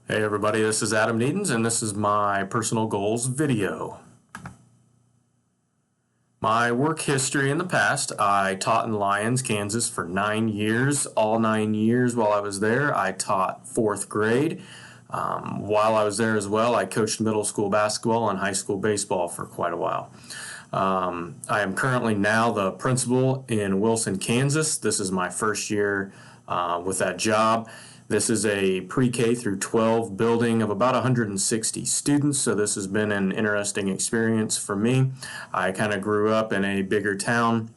Hey everybody, this is Adam Niedens and this is my personal goals video. My work history in the past: I taught in Lyons, Kansas for 9 years. All 9 years while I was there, I taught 4th grade. While I was there as well, I coached middle school basketball and high school baseball for quite a while. I am currently now the principal in Wilson, Kansas. This is my first year with that job. This is a pre-K through 12 building of about 160 students, so this has been an interesting experience for me. I kind of grew up in a bigger town,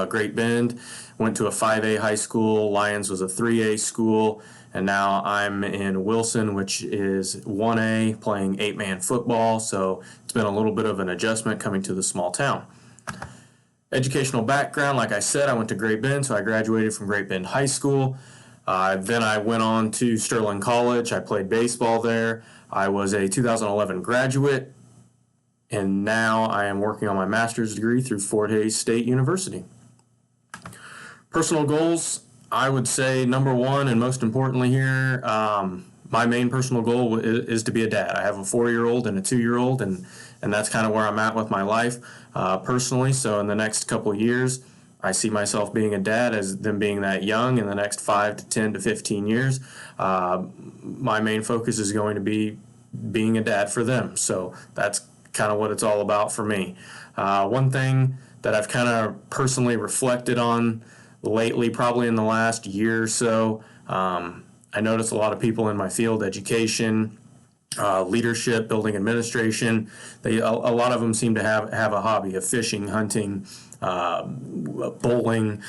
Great Bend, went to a 5A high school. Lyons was a 3A school, and now I'm in Wilson, which is 1A, playing 8-man football, so it's been a little bit of an adjustment coming to the small town. Educational background: like I said, I went to Great Bend, so I graduated from Great Bend High School. Then I went on to Sterling College. I played baseball there. I was a 2011 graduate, and now I am working on my master's degree through Fort Hays State University. Personal goals: I would say number one and most importantly here, my main personal goal is to be a dad. I have a 4-year-old and a 2-year-old, and that's kind of where I'm at with my life personally. So in the next couple of years, I see myself being a dad as them being that young. In the next 5 to 10 to 15 years, my main focus is going to be being a dad for them. So that's kind of what it's all about for me. One thing that I've kind of personally reflected on lately, probably in the last year or so, I notice a lot of people in my field, education, leadership, building administration, a lot of them seem to have a hobby of fishing, hunting, bowling,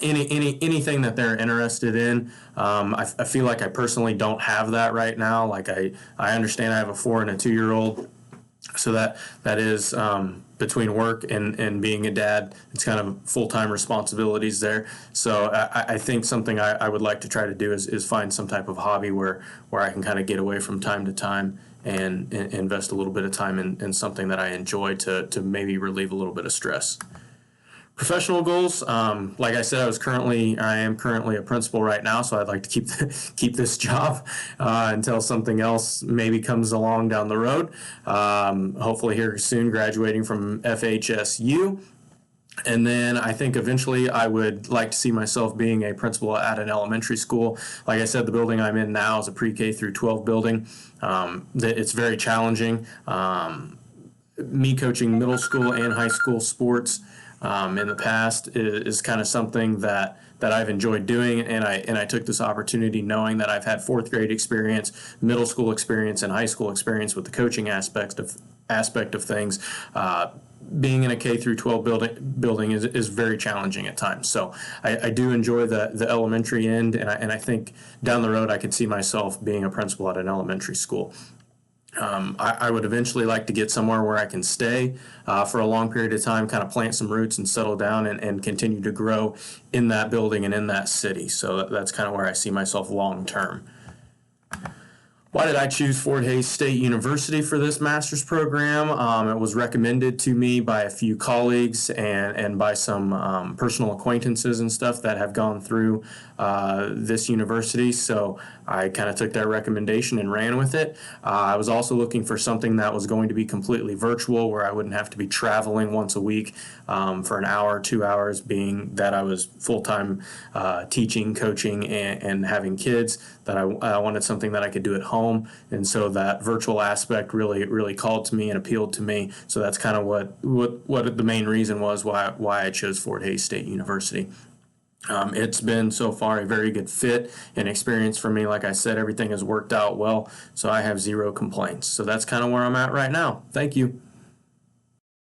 anything that they're interested in. I feel like I personally don't have that right now. Like I understand I have a 4 and a 2-year-old, so that is between work and being a dad, it's kind of full-time responsibilities there. So I think something I would like to try to do is find some type of hobby where I can kind of get away from time to time and invest a little bit of time in something that I enjoy to maybe relieve a little bit of stress. Professional goals: like I said, I am currently a principal right now, so I'd like to keep this job until something else maybe comes along down the road. Hopefully here soon, graduating from FHSU. And then I think eventually I would like to see myself being a principal at an elementary school. Like I said, the building I'm in now is a pre-K through 12 building. It's very challenging. Me coaching middle school and high school sports in the past is kind of something that I've enjoyed doing, and I took this opportunity knowing that I've had 4th grade experience, middle school experience, and high school experience with the coaching aspect of things. Being in a K through 12 building is very challenging at times. So I do enjoy the elementary end, and I think down the road I could see myself being a principal at an elementary school. I would eventually like to get somewhere where I can stay for a long period of time, kind of plant some roots and settle down and continue to grow in that building and in that city. So that's kind of where I see myself long term. Why did I choose Fort Hays State University for this master's program? It was recommended to me by a few colleagues and by some personal acquaintances and stuff that have gone through this university. So I kind of took that recommendation and ran with it. I was also looking for something that was going to be completely virtual, where I wouldn't have to be traveling once a week for an hour, 2 hours, being that I was full-time teaching, coaching, and having kids, that I wanted something that I could do at home. And so that virtual aspect really called to me and appealed to me. So that's kind of what the main reason was why I chose Fort Hays State University. It's been so far a very good fit and experience for me. Like I said, everything has worked out well, so I have zero complaints. So that's kind of where I'm at right now. Thank you.